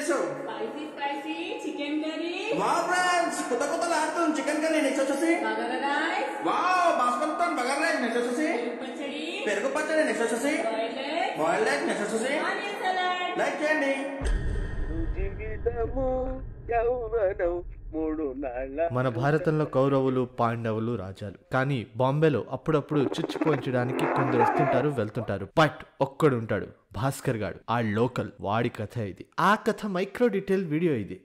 చేసావు? Spicy spicy chicken curry. Wow friends, కొత్త కొత్త లాడుతుంది చికెన్ కర్రీ. నెక్స్ట్ వచ్చేసి bagara rice. Wow basmati bagara rice. Next వచ్చేసి పచ్చడి. పెరుగు పచ్చడి. నెక్స్ట్ వచ్చేసి బాయిల్డ్ ఎగ్. నెక్స్ట్ వచ్చేసి ఆనియన్ సలాడ్. లైక్ చేయండి. మన భారతంలో కౌరవులు పాండవులు రాజాలు, కానీ బాంబేలో అప్పుడప్పుడు చుచ్చిపోయించడానికి కొందరు వస్తుంటారు వెళ్తుంటారు. బట్ ఒక్కడు ఉంటాడు, భాస్కర్ గాడు, ఆ లోకల్. వాడి కథ ఇది. ఆ కథ మైక్రో డీటెయిల్ వీడియో ఇది.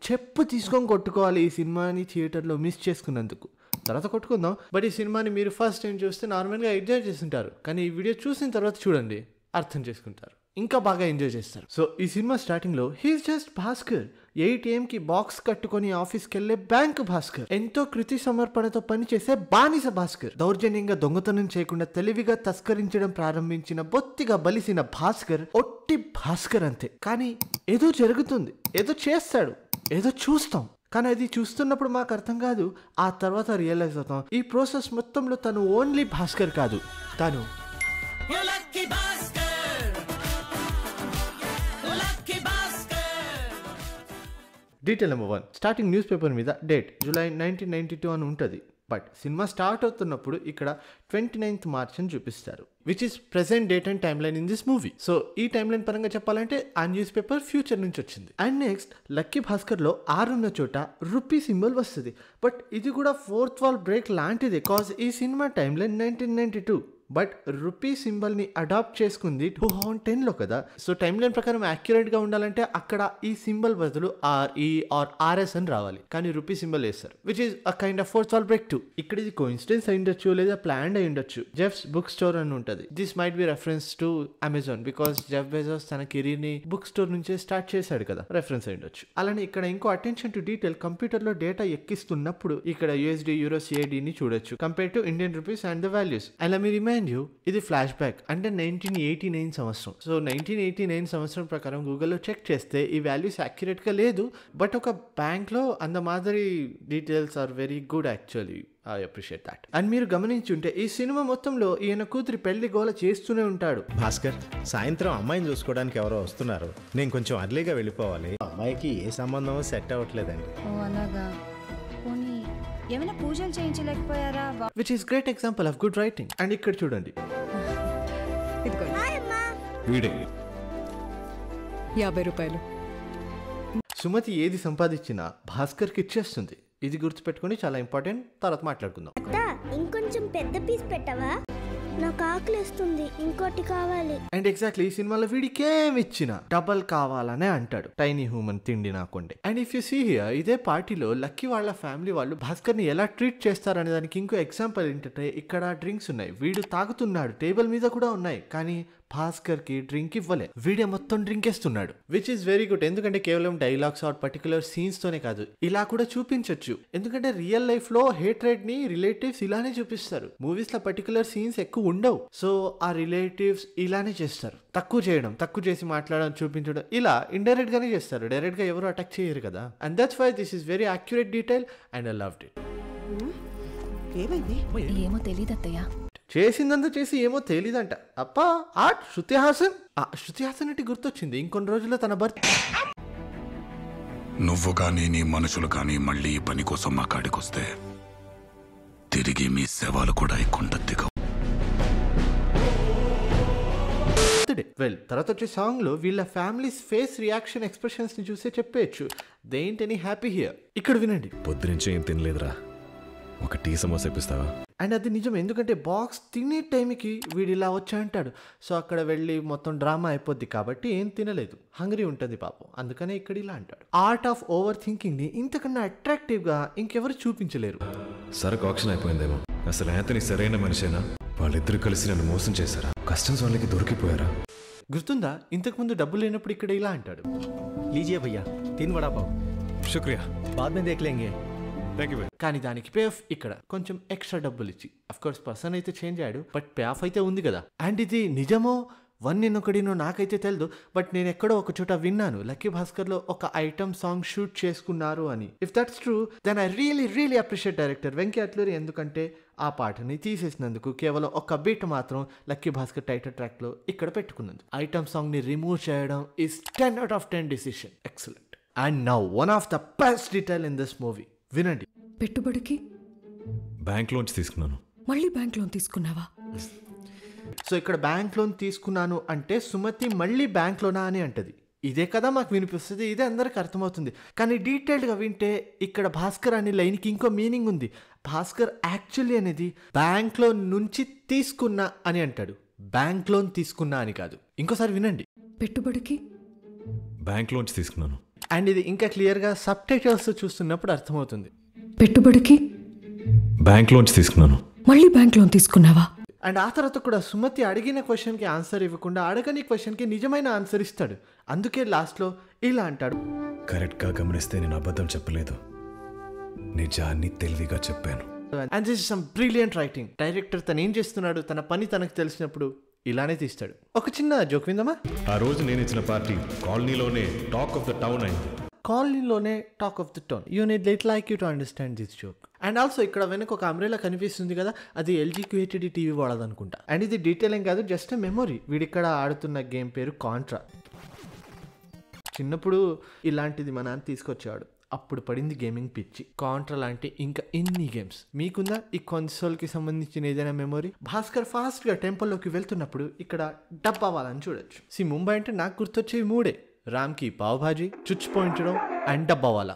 చెప్పు తీసుకొని కొట్టుకోవాలి ఈ సినిమాని థియేటర్ లో మిస్ చేసుకున్నందుకు. తర్వాత కొట్టుకుందాం. బట్ ఈ సినిమాని మీరు ఫస్ట్ టైం చూస్తే నార్మల్ గా ఎంజాయ్ చేస్తుంటారు, కానీ ఈ వీడియో చూసిన తర్వాత చూడండి, అర్థం చేసుకుంటారు, ఇంకా బాగా ఎంజాయ్ చేస్తారు. సో ఈ సినిమా స్టార్టింగ్ లో హీస్ జస్ట్ భాస్కర్. 8 AM కి బాక్స్ కట్టుకుని ఆఫీస్కి వెళ్లే బ్యాంక్ భాస్కర్. ఎంతో కృతి సమర్పణతో పనిచేసే బానిస భాస్కర్. దౌర్జన్యంగా దొంగతనం చేయకుండా తెలివిగా తస్కరించడం ప్రారంభించిన బొత్తిగా బలిసిన భాస్కర్ ఒట్టి భాస్కర్ అంతే. కానీ ఏదో జరుగుతుంది, ఏదో చేస్తాడు, ఏదో చూస్తాం, కానీ అది చూస్తున్నప్పుడు మాకు అర్థం కాదు. ఆ తర్వాత రియలైజ్ అవుతాం ఈ ప్రాసెస్ మొత్తంలో తను ఓన్లీ భాస్కర్ కాదు, తను detail number 1. Starting news paper మీద డేట్ జూలై 1992 అని ఉంటుంది. బట్ సినిమా స్టార్ట్ అవుతున్నప్పుడు ఇక్కడ 29th March అని చూపిస్తారు, which is present date and time line in this movie. So ఈ టైమ్ లైన్ పరంగా చెప్పాలంటే ఆ న్యూస్ పేపర్ ఫ్యూచర్ నుంచి వచ్చింది. అండ్ నెక్స్ట్ లక్కీ భాస్కర్ లో ఆరున్న చోట రూపీ సింబల్ వస్తుంది. బట్ ఇది కూడా ఫోర్త్ వాల్ బ్రేక్ లాంటిదే, కాజ్ ఈ cinema time line 1992. But rupee symbol ని అడాప్ట్ చేసుకుంది 2010లో కదా. సో టైమ్ లైన్ ప్రకారం యాక్యురేట్ గా ఉండాలంటే అక్కడ ఈ సింబల్ బదులు RE ఆర్ RS అని రావాలి, కానీ రూపీ సింబల్ వేస్తారు, which is a kind of fourth wall break 2. ఇక్కడ ఇది కోఇన్సిడెన్స్ అయి ఉండొచ్చు, లేదా ప్లాన్డ్ అయి ఉండొచ్చు. జెఫ్స్ బుక్ స్టోర్ అని ఉంటుంది. This might be reference to Amazon, because Jeff Bezos తన కెరీర్ ని బుక్ స్టోర్ నుంచే స్టార్ట్ చేశాడు కదా, రెఫరెన్స్ అయి ఉండొచ్చు. అలానే ఇక్కడ ఇంకో అటెన్షన్ టు డీటెయిల్, కంప్యూటర్ లో డేటా ఎక్కిస్తున్నప్పుడు ఇక్కడ USD యూరో CAD ని చూడొచ్చు compare to Indian rupees and the values. అలా మీరు ఇది ఫ్లాష్ బ్యాక్ అంటే 1989 సంవత్సరం. సో 1989 సంవత్సరం ప్రకారం గూగుల్లో చెక్ చేస్తే ఈ వాల్యూస్ యాక్యురేట్ గా లేదు. బట్ ఒక బ్యాంక్ లో అంద మాదిరి details are very good actually. I appreciate that. And మీరు గమనించుంటే ఈ సినిమా మొత్తంలో ఈయన కూతురి పెళ్లి గోల చేస్తూనే ఉంటాడు. భాస్కర్, సాయంత్రం అమ్మాయిని చూసుకోవడానికి ఎవరో వస్తున్నారు, నేను కొంచెం అర్లీగా వెళ్ళిపోవాలి. అమ్మాయికి ఏ సంబంధం సెట్ అవ్వట్లేదండి. ఏమైనా పూజలు చేయించలేకపోయారా? Which is great example of good writing. And ఇక్కడ చూడండి, 50 రూపాయలు. సుమతి ఏది సంపాదించినా భాస్కర్ కి ఇచ్చేస్తుంది. ఇది గుర్తుపెట్టుకుని చాలా ఇంపార్టెంట్. తర్వాత మాట్లాడుకుందాం. ఇంకొంచెం పెద్ద పీస్ పెట్టవా? నాకు ఆకలిస్తుంది, ఇంకోటి కావాలి. అండ్ ఎగ్జాక్ట్లీ ఈ సినిమాలో వీడికి ఏమి ఇచ్చినా డబల్ కావాలనే అంటాడు. టైనీ హ్యూమన్ తిండి నాకుండే. And if you see here, ఇదే పార్టీలో లక్కీ వాళ్ళ ఫ్యామిలీ వాళ్ళు భాస్కర్ ని ఎలా ట్రీట్ చేస్తారనే దానికి ఇంకో ఎగ్జాంపుల్ ఏంటంటే ఇక్కడ డ్రింక్స్ ఉన్నాయి, వీడు తాగుతున్నాడు, టేబుల్ మీద కూడా ఉన్నాయి, కానీ భాస్కర్ కి డ్రింక్ ఇవ్వలే, వీడియో మొత్తం డ్రింక్ వేస్తున్నాడు. విచ్ ఈస్ వెరీ గుడ్, ఎందుకంటే కేవలం డైలాగ్స్ ఆర్ పర్టికులర్ సీన్స్ తోనే కాదు, ఇలా కూడా చూపించొచ్చు. ఎందుకంటే రియల్ లైఫ్ లో హేట్రెడ్ ని రిలేటివ్స్ ఇలానే చూపిస్తారు. మూవీస్ లో పర్టికులర్ సీన్స్ ఎక్కువ ఉండవు, సో ఆ రిలేటివ్స్ ఇలానే చేస్తారు. తక్కువ చేయడం, తక్కువ చేసి మాట్లాడడం, చూపించడం, ఇలా ఇండైరెక్ట్ గానే చేస్తారు. డైరెక్ట్ గా ఎవరు అటాక్ చేయరు కదా. And that's why this is very accurate detail and I loved it. ఏమో తెలీదు అత్తయ్య. చేసిందంతా చేసి ఏమో తెలీదంట. అప్ప ఆర్ట్ శృతి హాసన్. శృతి హాసన్ అంటే గుర్తొచ్చింది, ఇంకొన్ని రోజుల్లో తన బర్త్. నువ్వు కానీ నీ మనుషులు కానీ మళ్ళీ ఈ పని కోసం మా కాడికొస్తే తిరిగి మీ సేవలు కూడా ఎక్కువ దిగవు. వెల్, తర్వాత వచ్చే సాంగ్ లో వీళ్ళ ఫ్యామిలీస్ ఫేస్ రియాక్షన్ ఎక్స్ప్రెషన్స్ ని చూసే చెప్పేయచ్చు దే ఏంట్ ఎనీ హ్యాపీ హియర్. ఇక్కడ వినండి. పొద్దునుంచి ఏం తినలేదురా, ఒక టీ సమోసా ఇప్పిస్తావా? అండ్ అది నిజం, ఎందుకంటే బాక్స్ తినే టైంకి వీడు ఇలా వచ్చా అంటాడు. సో అక్కడ వెళ్ళి మొత్తం డ్రామా అయిపోద్ది కాబట్టి ఏం తినలేదు, హంగ్రీ ఉంటుంది పాపం, అందుకనే ఇక్కడ ఇలా అంటాడు. ఆర్ట్ ఆఫ్ ఓవర్ థింకింగ్ ని ఇంతకన్నా అట్రాక్టివ్ గా ఇంకెవరు చూపించలేరు. సరకు ఆప్షన్ అయిపోయిందేమో. అసలు యాంతనీ సరైన మనిషేనా? వాళ్ళిద్దరు కలిసి నన్ను మోసం చేశారా? కస్టమ్స్ వాళ్ళకి దొరికిపోయారా? గుర్తుందా, ఇంతకు ముందు డబ్బులు లేనప్పుడు ఇక్కడ ఇలా అంటాడు. లీజియే భయ్యా, తిన్ వడా పావ్. శుక్రియా, బాద్ మే దేఖ్ లేంగే. కానీ దానికి పే ఆఫ్ ఇక్కడ కొంచెం ఎక్స్ట్రా డబ్బులు ఇచ్చి. అఫ్ కోర్స్ పర్సన్ అయితే చేంజ్ అయ్యాడు, బట్ పే ఆఫ్ అయితే ఉంది కదా. అండ్ ఇది నిజమో వన్నెనొకడినో నాకైతే తెలియదు, బట్ నేను ఎక్కడో ఒక చోట విన్నాను లక్కీ భాస్కర్ లో ఒక ఐటమ్ సాంగ్ షూట్ చేసుకున్నారు అని. If that's true then I really appreciate director Venky Atluri, ఎందుకంటే ఆ పాటని తీసేసినందుకు కేవలం ఒక బీట్ మాత్రం లక్కీ భాస్కర్ టైటిల్ ట్రాక్లో ఇక్కడ పెట్టుకున్నందుకు ఐటమ్ సాంగ్ని రిమూవ్ చేయడం is 10 out of 10 decision. Excellent. And now one of the best detail in this movie. వినండి. పెట్టుబడికి బ్యాంక్ లోంచి తీసుకున్నాను. మళ్ళీ బ్యాంక్ లోన్ తీసుకున్నావా? సో ఇక్కడ బ్యాంక్ లోన్ తీసుకున్నాను అంటే సుమతి మళ్ళీ బ్యాంక్ లోనా అని అంటది. ఇదే కదా మాకు వినిపిస్తుంది, ఇదే అందరికి అర్థమవుతుంది. కానీ డీటెయిల్డ్గా వింటే ఇక్కడ భాస్కర్ అనే లైన్కి ఇంకో మీనింగ్ ఉంది. భాస్కర్ యాక్చువల్లీ అనేది బ్యాంక్ లోన్ నుంచి తీసుకున్నా అని అంటాడు, బ్యాంక్ లోన్ తీసుకున్నా అని కాదు. ఇంకోసారి వినండి. పెట్టుబడికి బ్యాంక్ లోంచి తీసుకున్నాను. అండ్ ఇది ఇంకా క్లియర్గా సబ్ టైటిల్స్ చూస్తున్నప్పుడు అర్థమవుతుంది. పెట్టుబడికి బ్యాంక్ లోంచి తీసుకున్నాను. మళ్ళీ బ్యాంక్ లోన్ తీసుకున్నావా? అండ్ ఆ తర్వాత కూడా సుమతి అడిగిన క్వశ్చన్కి ఆన్సర్ ఇవ్వకుండా అడగని క్వశ్చన్కి నిజమైన ఆన్సర్ ఇస్తాడు. అందుకే లాస్ట్లో ఇలా అంటాడు, కరెక్ట్గా గమనిస్తే నేను అబద్ధం చెప్పలేదు, నిజాన్ని తెలివిగా చెప్పాను. And this is some brilliant writing. Director తను ఏం చేస్తున్నాడు, తన పని తనకు తెలిసినప్పుడు ఇలానే తీస్తాడు. ఒక చిన్న జోక్ విందామా? ఆ రోజు నేను ఇచ్చిన పార్టీ కాలనీలోనే టాక్ ఆఫ్ ద టౌన్ అయింది. కాలనీలోనే talk of the town. You need lit like you to understand this joke. And also ఇక్కడ వెనక ఒక అంబ్రెలా కనిపిస్తుంది కదా, అది LG QHD టీవీ వాడదనుకుంటా. అండ్ ఇది డీటెయిలింగ్ కాదు, జస్ట్ మెమొరీ. వీడిక్కడ ఆడుతున్న గేమ్ పేరు కాంట్రా. చిన్నప్పుడు ఇలాంటిది మా నాన్న తీసుకొచ్చాడు, అప్పుడు పడింది గేమింగ్ పిచ్చి. కాంట్రా లాంటి ఇంకా ఎన్ని గేమ్స్ మీకుందా ఈ కన్సోల్కి సంబంధించిన ఏదైనా మెమొరీ? భాస్కర్ ఫాస్ట్గా టెంపుల్లోకి వెళ్తున్నప్పుడు ఇక్కడ డబ్ అవ్వాలని చూడొచ్చు. ముంబై అంటే నాకు గుర్తొచ్చేవి మూడే: రామ్కి పావ్ భాజీ, చుచ్చు పోయించడం అండ్ డబ్బావాలా.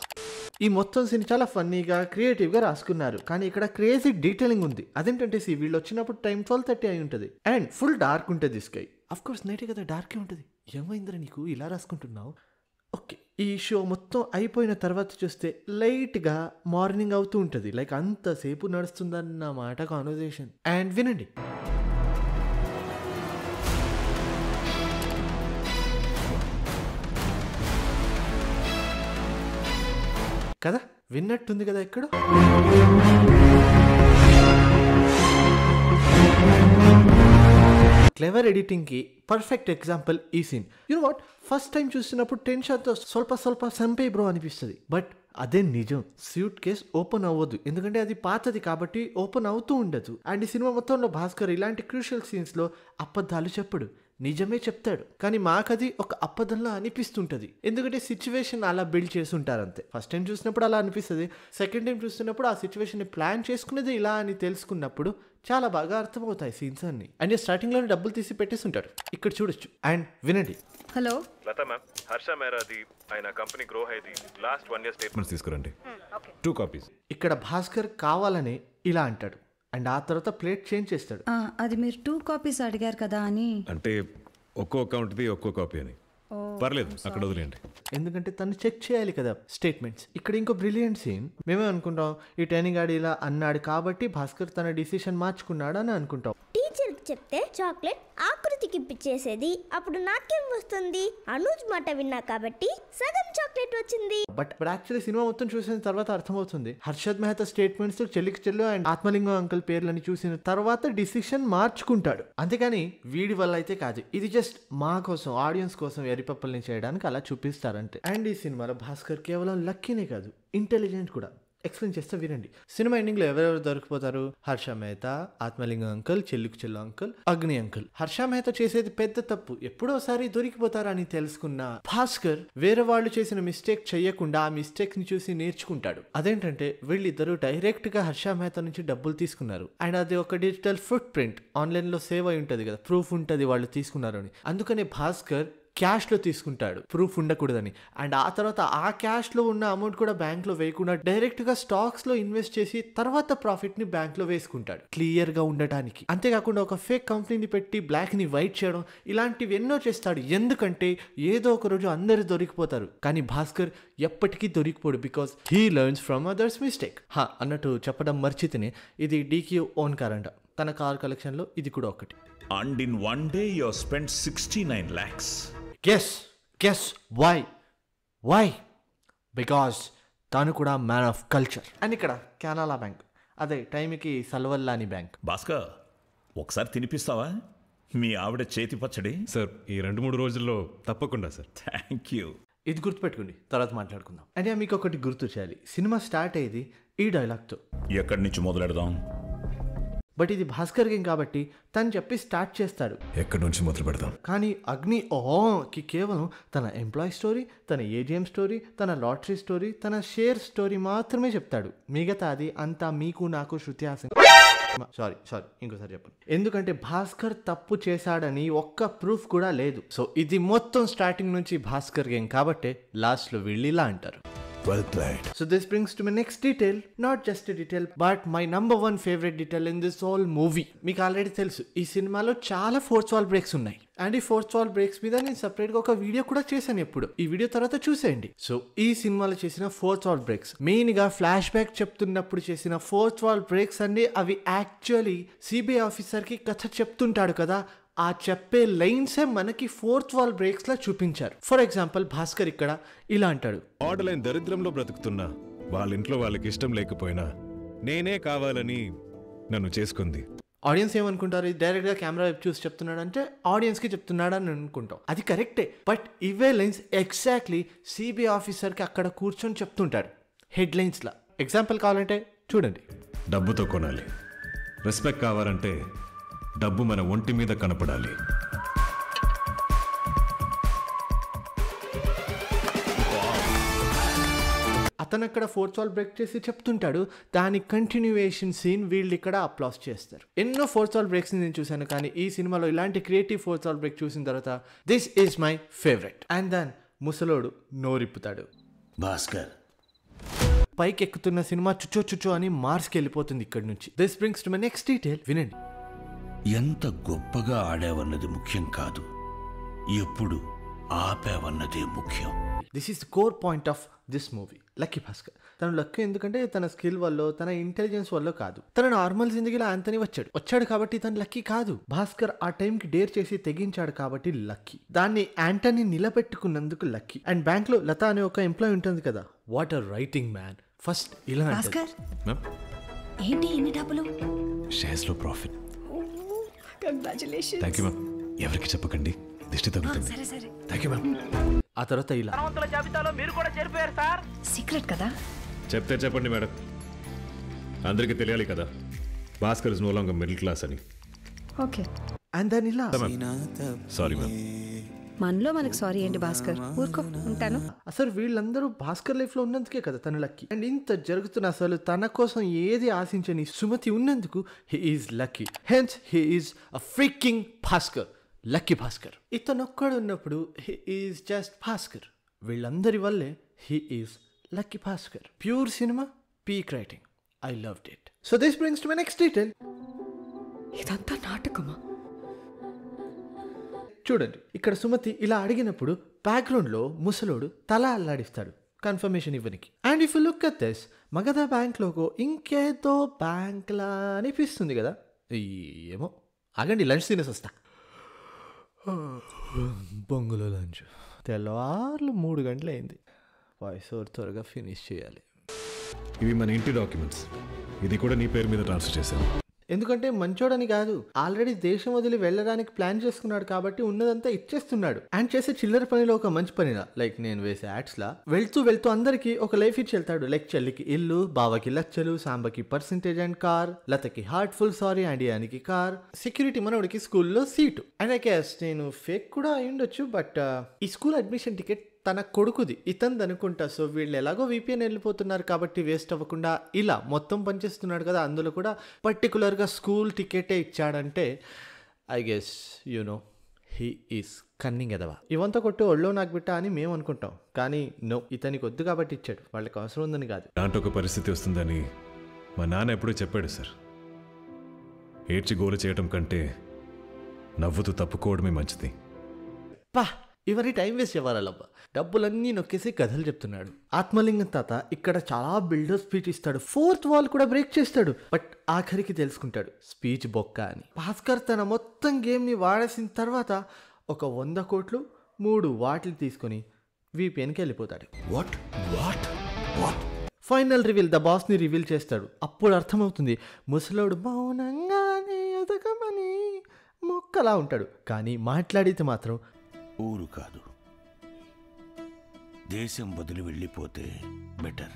ఈ మొత్తం సీన్ చాలా ఫన్నీగా క్రియేటివ్గా రాసుకున్నారు. కానీ ఇక్కడ క్రేజీ డీటెయిలింగ్ ఉంది. అదేంటంటే వీళ్ళు వచ్చినప్పుడు టైం 12:30 అయి ఉంటుంది అండ్ ఫుల్ డార్క్ ఉంటుంది స్కై. అఫ్ కోర్స్ నైటే కదా, డార్కే ఉంటుంది. ఏమైందిరా నీకు ఇలా రాసుకుంటున్నావు? ఓకే, ఈ షో మొత్తం అయిపోయిన తర్వాత చూస్తే లైట్గా మార్నింగ్ అవుతూ ఉంటుంది. లైక్ అంతసేపు నడుస్తుందన్న మాట కాన్వర్జేషన్. అండ్ వినండి. కదా, విన్నట్టుంది కదా ఎక్కడ. క్లెవర్ ఎడిటింగ్కి పర్ఫెక్ట్ ఎగ్జాంపుల్ ఈ scene. You know what, first time చూసినప్పుడు టెన్షన్తో స్వల్ప సంపే బ్రో అనిపిస్తుంది. బట్ అదే నిజం. సూట్ కేస్ ఓపెన్ అవ్వదు, ఎందుకంటే అది పాతది కాబట్టి ఓపెన్ అవుతూ ఉండదు. అండ్ ఈ సినిమా మొత్తంలో భాస్కర్ ఇలాంటి క్రూషియల్ సీన్స్లో అబద్ధాలు చెప్పడు, నిజమే చెప్తాడు. కానీ మాకది ఒక అబద్ధంలా అనిపిస్తుంటుంది, ఎందుకంటే సిచ్యువేషన్ అలా బిల్డ్ చేసి ఉంటారు అంతే. ఫస్ట్ టైం చూసినప్పుడు అలా అనిపిస్తుంది, సెకండ్ టైం చూస్తున్నప్పుడు ఆ సిచ్యువేషన్ ప్లాన్ చేసుకునేది ఇలా అని తెలుసుకున్నప్పుడు చాలా బాగా అర్థమవుతాయి సీన్స్ అన్ని. అండ్ స్టార్టింగ్లోనే డబ్బులు తీసి పెట్టేసి ఉంటాడు, ఇక్కడ చూడొచ్చు. అండ్ వినండి. హలో లతా మ్యామ్, హర్ష మేరాది ఆయన కంపెనీ గ్రో అయ్యింది. లాస్ట్ 1 year స్టేట్మెంట్స్ తీసుకురండి, 2 copies. ఇక్కడ భాస్కర్ కావాలని ఇలా అంటాడు అండ్ ఆ తర్వాత ప్లేట్ చేంజ్ చేస్తాడు. అది మీరు 2 copies అడిగారు కదా అని. అంటే ఒక్కో అకౌంట్ది ఒక్కో కాపీ అని. పర్లేదు, అక్కడ వదిలేండి. ఎందుకంటే తను చెక్ చేయాలి కదా స్టేట్మెంట్స్. ఇక్కడ ఇంకో బ్రిలియంట్ సీన్. మేమే అనుకుంటాం ఈ టైనింగ్ గాడు ఇలా అన్నాడు కాబట్టి భాస్కర్ తన డిసిషన్ మార్చుకున్నాడు అని అనుకుంటాం. టీచర్కి చెప్తే చాక్లెట్ ఆకృతికి ఇప్పించేసేది, అప్పుడు నాకేం వస్తుంది? అనూజ్ మాట విన్నా కాబట్టి సగం చాక్లెట్ వచ్చింది. బట్ యాక్చువల్లీ సినిమా మొత్తం చూసిన తర్వాత అర్థమవుతుంది, హర్షద్ మెహతా స్టేట్మెంట్స్ చెల్లికి చెల్లు అండ్ ఆత్మలింగం అంకుల్ పేర్లని చూసిన తర్వాత డిసిషన్ మార్చుకుంటాడు. అంతేగాని వీడి వల్ల అయితే కాదు. ఇది జస్ట్ మా కోసం, ఆడియన్స్ కోసం ఎరిపప్పల్ని చేయడానికి అలా చూపిస్తారంటే. అండ్ ఈ సినిమాలో భాస్కర్ కేవలం లక్కీనే కాదు, ఇంటెలిజెంట్ కూడా. ఎక్స్ప్లెయిన్ చేస్తే వినండి. సినిమా ఎండింగ్లో ఎవరెవరు దొరికిపోతారు? హర్ష మెహతా, ఆత్మలింగం అంకుల్, చెల్లుకు చెల్లు అంకుల్, అగ్ని అంకుల్. హర్ష మెహతా చేసేది పెద్ద తప్పు, ఎప్పుడోసారి దొరికిపోతారని తెలుసుకున్న భాస్కర్ వేరే వాళ్ళు చేసిన మిస్టేక్ చేయకుండా ఆ మిస్టేక్ ని చూసి నేర్చుకుంటాడు. అదేంటంటే వీళ్ళిద్దరూ డైరెక్ట్ గా హర్ష మెహతా నుంచి డబ్బులు తీసుకున్నారు అండ్ అది ఒక డిజిటల్ ఫుట్ ప్రింట్ ఆన్లైన్ లో సేవ్ అయి ఉంటది కదా, ప్రూఫ్ ఉంటది వాళ్ళు తీసుకున్నారు అని. అందుకనే భాస్కర్ క్యాష్లో తీసుకుంటాడు, ప్రూఫ్ ఉండకూడదని. అండ్ ఆ తర్వాత ఆ క్యాష్లో ఉన్న అమౌంట్ కూడా బ్యాంక్లో వేయకుండా డైరెక్ట్గా స్టాక్స్లో ఇన్వెస్ట్ చేసి తర్వాత ప్రాఫిట్ని బ్యాంక్లో వేసుకుంటాడు క్లియర్గా ఉండటానికి. అంతేకాకుండా ఒక ఫేక్ కంపెనీని పెట్టి బ్లాక్ని వైట్ చేయడం, ఇలాంటివి ఎన్నో చేస్తాడు. ఎందుకంటే ఏదో ఒక రోజు అందరు దొరికిపోతారు, కానీ భాస్కర్ ఎప్పటికీ దొరికిపోడు, because he learns from others mistake. అన్నట్టు చెప్పడం మర్చితేనే, ఇది DQ ఓన్ కార్ అంట. తన కార్ కలెక్షన్లో ఇది కూడా ఒకటి. And in one day you have spent 69 lakhs. Guess why? Because తాను కూడా మ్యాన్ ఆఫ్ కల్చర్. అండ్ ఇక్కడ కెనరా బ్యాంక్, అదే టైంకి సల్వల్లాని బ్యాంక్. భాస్కర్, ఒకసారి తినిపిస్తావా మీ ఆవిడ చేతి పచ్చడి? సార్, ఈ 2-3 రోజుల్లో తప్పకుండా సార్. Thank you. ఇది గుర్తుపెట్టుకోండి, తర్వాత మాట్లాడుకుందాం. అంటే మీకు ఒకటి గుర్తు చేయాలి, సినిమా స్టార్ట్ అయ్యేది ఈ డైలాగ్తో. ఎక్కడి నుంచి మొదలెడదాం? బట్ ఇది భాస్కర్ గేమ్ కాబట్టి తను చెప్పి స్టార్ట్ చేస్తాడు. ఎక్కడి నుంచి మొదలు పెడతాం? కానీ అగ్ని ఓకి కేవలం తన ఎంప్లాయీ స్టోరీ, తన ఏజిఎం స్టోరీ, తన లాటరీ స్టోరీ, తన షేర్ స్టోరీ మాత్రమే చెప్తాడు. మిగతాది అంతా మీకు నాకు శృతి హాసన్. సారీ ఇంకోసారి చెప్పండి. ఎందుకంటే భాస్కర్ తప్పు చేశాడని ఒక్క ప్రూఫ్ కూడా లేదు. సో ఇది మొత్తం స్టార్టింగ్ నుంచి భాస్కర్ గేమ్ కాబట్టి లాస్ట్ లో వీళ్ళు ఇలా అంటారు. Well played. So this brings to my next detail, not just a detail, but my number one favorite detail in this whole movie. మీకు ఆల్రెడీ తెలుసు ఈ సినిమాలో చాలా ఫోర్త్ వాల్ బ్రేక్స్ ఉన్నాయి. అండ్ ఈ ఫోర్త్ వాల్ బ్రేక్స్ మీద నేను సపరేట్గా ఒక వీడియో కూడా చేశాను. ఎప్పుడు ఈ వీడియో తర్వాత చూసేయండి. సో ఈ సినిమాలో చేసిన ఫోర్త్ వాల్ బ్రేక్స్, మెయిన్గా ఫ్లాష్ బ్యాక్ చెప్తున్నప్పుడు చేసిన ఫోర్త్ వాల్ బ్రేక్స్ అండి. అవి యాక్చువల్లీ సిబిఐ ఆఫీసర్కి కథ చెప్తుంటాడు కదా, ఆ చెప్పే లైన్సే మనకి ఫోర్త్ వాల్ బ్రేక్స్ లా చూపించారు. ఫర్ ఎగ్జాంపుల్ భాస్కర్ ఇక్కడ ఇలా అంటాడు, ఆర్డర్లైన్ దరిద్రంలో బ్రతుకుతున్నా, వాళ్ళ ఇంట్లో వాళ్ళకి ఇష్టం లేకపోయినా నేనే కావాలని నన్ను చేసుకుంది. ఆడియన్స్ ఏమనుకుంటారు, డైరెక్ట్ గా కెమెరా వైపు చూసి చెప్తున్నాడు అంటే ఆడియన్స్ కి చెప్తున్నాడు అని అనుకుంటాం. అది కరెక్టే, బట్ ఇవే లైన్స్ ఎగ్జాక్ట్లీ సిబిఐ ఆఫీసర్ కి అక్కడ కూర్చొని చెప్తుంటాడు హెడ్ లైన్స్ లా. ఎగ్జాంపుల్ కావాలంటే చూడండి. డబ్బుతో కొనాలి, రెస్పెక్ట్ కావాలంటే డబ్బు మన ఒంటి మీద కనపడాలి. అతను అక్కడ ఫోర్త్ వాల్ బ్రేక్ చేసి చెప్తుంటాడు, దాని కంటిన్యూయేషన్ సీన్ వీళ్ళు ఇక్కడ అప్లాస్ చేస్తారు. ఎన్నో ఫోర్త్ వాల్ బ్రేక్స్ నేను చూశాను, కానీ ఈ సినిమాలో ఇలాంటి క్రియేటివ్ ఫోర్త్ వాల్ బ్రేక్ చూసిన తర్వాత this is my favourite. And then ముసలోడు నోరిప్పుతాడు. భాస్కర్ పైకి ఎక్కుతున్న సినిమా చుచ్చో అని మార్స్కి వెళ్ళిపోతుంది ఇక్కడ నుంచి. This brings to my next detail, వినండి. ఎంత గొప్పగా ఆడావన్నది ముఖ్యం కాదు, ఎప్పుడు ఆపావన్నదే ముఖ్యం. This is the core point of this movie. Lucky Bhaskar తను లక్కీ ఎందుకంటే తన స్కిల్ వల్ల, తన ఇంటెలిజెన్స్ వల్ల కాదు. తన నార్మల్ జిందగీలో ఆంథనీ వచ్చాడు కాబట్టి తను లక్కీ కాదు. భాస్కర్ ఆ టైంకి డేర్ చేసి తెగించాడు కాబట్టి లక్కీ. దాన్ని యాంటనీ నిలబెట్టుకున్నందుకు లక్కీ. అండ్ బ్యాంక్ లో లత అనే ఒక ఎంప్లాయ్ ఉంటుంది కదా, what a writing man. First ఇలా భాస్కర్ ఏంటి ఇన్ని డబ్బులు? షేర్స్ లో profit. Congratulations. Thank you ma'am. ఎవరికి చెప్పకండి, దిష్టి తగ్గుతుంది. సరే సరే. Thank you ma'am. ఆ తర్వాత ఇలా, సీక్రెట్ కదా? చెప్తే చెప్పండి మేడం, అందరికీ తెలియాలి కదా Bhaskar is no longer middle class అని. ఓకే. అండ్ దెన్ ఇలా, సారీ మ్యామ్. మనలో మనకు సారీ ఏంటి భాస్కర్, ఊరుకో ఉంటాను. అసలు వీళ్ళందరూ భాస్కర్ లైఫ్ లో ఉన్నందుకే కదా తను లక్కీ. అండ్ ఇంత జరుగుతున్న అసలు తన కోసం ఏది ఆశించని సుమతి ఉన్నందుకు he is lucky. Hence he is a freaking Bhaskar, lucky Bhaskar. ఇతను ఒక్కడు ఉన్నప్పుడు హీ ఈజ్ జస్ట్ భాస్కర్. వీళ్ళందరి వల్లే he is lucky Bhaskar. Pure cinema, peak writing. I loved it. So this brings to my next detail. ఇదంతా నాటకమా? చూడండి, ఇక్కడ సుమతి ఇలా అడిగినప్పుడు బ్యాక్గ్రౌండ్ లో ముసలోడు తల అల్లాడిస్తాడు కన్ఫర్మేషన్ ఇవ్వనికి. And if you look at this, Magadha bank logo ఇంకేదో బ్యాంక్ లా అనిపిస్తుంది కదా. ఏమో ఆగండి, లంచ్ తినేసి వస్తా. బొంగులో లంచ్. తెల్లవార్లు 3 గంటలు అయింది. వాయిస్ ఓవర్ త్వరగా ఫినిష్ చేయాలి. ఇవి మన ఇంటి డాక్యుమెంట్స్. ఇది కూడా నీ పేరు మీద ట్రాన్స్ఫర్ చేశాను. ఎందుకంటే మంచోడని కాదు, ఆల్రెడీ దేశం వదిలి వెళ్ళడానికి ప్లాన్ చేసుకున్నాడు కాబట్టి ఉన్నదంతా ఇచ్చేస్తున్నాడు. అండ్ చేసే చిల్లర పనిలో ఒక మంచి పనిలా, లైక్ నేను వేసే యాడ్స్ లా వెళ్తూ అందరికి ఒక లైఫ్ ఇచ్చి వెళ్తాడు. లైక్ చెల్లికి ఇల్లు, బావకి లక్షలు, సాంబకి పర్సెంటేజ్ అండ్ కార్, లతకి హార్ట్ఫుల్ సారీ, అండియానికి కార్, సెక్యూరిటీ మనోడికి స్కూల్లో సీటు. అండ్ ఐ గెస్ నేను ఫేక్ కూడా అయి ఉండొచ్చు, బట్ ఈ స్కూల్ అడ్మిషన్ టికెట్ తన కొడుకుది, ఇతనిది అనుకుంటా. సో వీళ్ళు ఎలాగో VPN వెళ్ళిపోతున్నారు కాబట్టి వేస్ట్ అవ్వకుండా ఇలా మొత్తం పనిచేస్తున్నాడు కదా. అందులో కూడా పర్టికులర్గా స్కూల్ టికెటే ఇచ్చాడంటే I guess he is cunning ఎదవా. ఇవంతా కొట్టి ఒళ్ళో నాకు బిట్ట అని మేము అనుకుంటాం, కానీ నో, ఇతనికి వద్దు కాబట్టి ఇచ్చాడు, వాళ్ళకి అవసరం ఉందని కాదు. అలాంటి ఒక పరిస్థితి వస్తుందని మా నాన్న ఎప్పుడూ చెప్పాడు సార్. ఏడ్చి గోలు చేయటం కంటే నవ్వుతూ తప్పుకోవడమే మంచిది. పా, ఇవన్నీ టైం వేస్ట్ చేయాలబ్బా. డబ్బులన్నీ నొక్కేసి కథలు చెప్తున్నాడు. ఆత్మలింగం తాత ఇక్కడ చాలా బిల్డర్ స్పీచ్ ఇస్తాడు, ఫోర్త్ వాల్ కూడా బ్రేక్ చేస్తాడు, బట్ ఆఖరికి తెలుసుకుంటాడు స్పీచ్ బొక్క అని. భాస్కర్ తన మొత్తం గేమ్ని వాడేసిన తర్వాత ఒక 100 కోట్లు 3 వాటిని తీసుకొని VPNకి వెళ్ళిపోతాడు. ఫైనల్ రివీల్, ద బాస్ని రివీల్ చేస్తాడు. అప్పుడు అర్థమవుతుంది ముసలోడు మౌనంగానే ఎదగమని మొక్కలా ఉంటాడు, కానీ మాట్లాడితే మాత్రం ఊరు కాదు, దేశం వదిలి వెళ్ళిపోతే బెటర్.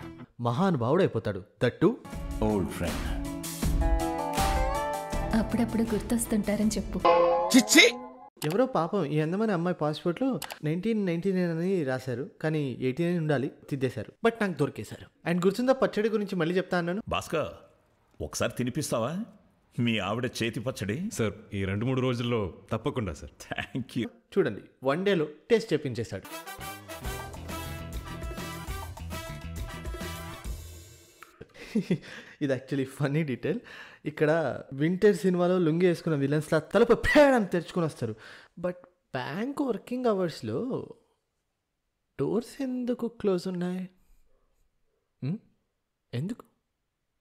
మహానుభావుడు అయిపోతాడు, దట్టు ఓల్డ్ ఫ్రెండ్. అప్పుడప్పుడు గుర్తొస్తుంటారని చెప్పు. ఎవరో పాపం ఈ అందమైన అమ్మాయి పాస్పోర్ట్లో 1999 అని రాశారు, కానీ 89 ఉండాలి, తిద్దేశారు. బట్ నాకు దొరికేశారు. అండ్ గుర్తుందా పచ్చడి గురించి మళ్ళీ చెప్తా అన్నాను. భాస్కర్ ఒకసారి తినిపిస్తావా మీ ఆవిడ చేతి పచ్చడి? సార్ ఈ 2-3 రోజుల్లో తప్పకుండా సార్. Thank you. చూడండి 1 డేలో టేస్ట్ చెప్పించేశాడు. ఇది యాక్చువల్లీ ఫన్నీ డీటెయిల్. ఇక్కడ వింటర్ సినిమాలో లుంగి వేసుకున్న విలన్స్లా తలుపు పేడని తెరుచుకొని వస్తారు. బట్ బ్యాంక్ వర్కింగ్ అవర్స్లో డోర్స్ ఎందుకు క్లోజ్ ఉన్నాయి? ఎందుకు?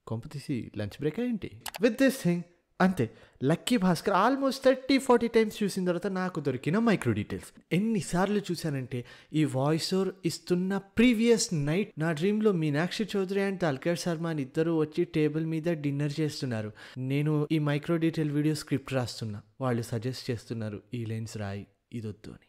కొంప తీసి లంచ్ బ్రేక్ ఏంటి? విత్ దిస్ థింగ్ అంతే. లక్కీ భాస్కర్ ఆల్మోస్ట్ 30-40 టైమ్స్ చూసిన తర్వాత నాకు దొరికిన మైక్రో డీటెయిల్స్. ఎన్నిసార్లు చూశానంటే ఈ వాయిస్ ఓవర్ ఇస్తున్న ప్రీవియస్ నైట్ నా డ్రీమ్లో మీనాక్షి చౌదరి అండ్ తల్కర్ శర్మ అని ఇద్దరు వచ్చి టేబుల్ మీద డిన్నర్ చేస్తున్నారు. నేను ఈ మైక్రో డీటెయిల్ వీడియో స్క్రిప్ట్ రాస్తున్నా. వాళ్ళు సజెస్ట్ చేస్తున్నారు ఈ లైన్స్ రాయి, ఇదొద్దు అని.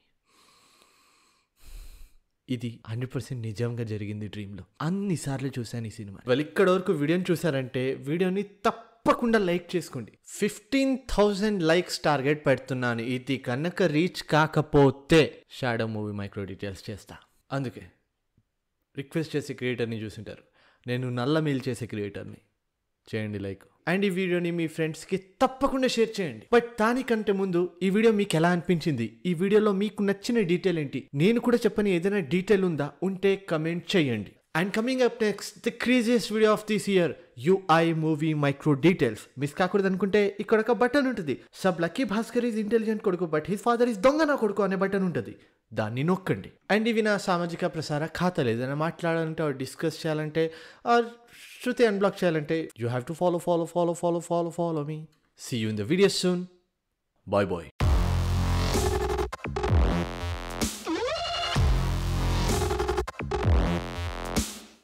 ఇది 100% నిజంగా జరిగింది డ్రీమ్లో. అన్నిసార్లు చూశాను ఈ సినిమా. వాళ్ళు ఇక్కడ వరకు వీడియోని చూసారంటే వీడియోని తప్పకుండా లైక్ చేసుకోండి. 15,000 లైక్స్ టార్గెట్ పెడుతున్నాను. ఇది కనుక రీచ్ కాకపోతే షాడో మూవీ మైక్రో డీటెయిల్స్ చేస్తా. అందుకే రిక్వెస్ట్ చేసే క్రియేటర్ని చూసింటారు, నేను నల్ల మెయిల్ చేసే క్రియేటర్ని. చేయండి లైక్. అండ్ ఈ వీడియోని మీ ఫ్రెండ్స్కి తప్పకుండా షేర్ చేయండి. బట్ దానికంటే ముందు ఈ వీడియో మీకు ఎలా అనిపించింది? ఈ వీడియోలో మీకు నచ్చిన డీటెయిల్ ఏంటి? నేను కూడా చెప్పని ఏదైనా డీటెయిల్ ఉందా? ఉంటే కమెంట్ చేయండి. And coming up next the craziest video of this year, UI movie micro details. Miss కాకూడదు అనుకుంటే ఇక్కడ ఒక బటన్ ఉంటుంది. Sub lucky Bhaskar is intelligent కొడుకు బట్ హిస్ ఫాదర్ ఈజ్ దొంగ నా కొడుకు అనే బటన్ ఉంటుంది. దాన్ని నొక్కండి. అండ్ ఇవి నా సామాజిక ప్రసార ఖాతాలు. ఏదైనా మాట్లాడాలంటే ఆర్ డిస్కస్ చేయాలంటే ఆర్ శృతి అన్బ్లాక్ చేయాలంటే you have to follow me. See you in the video soon. Bye bye.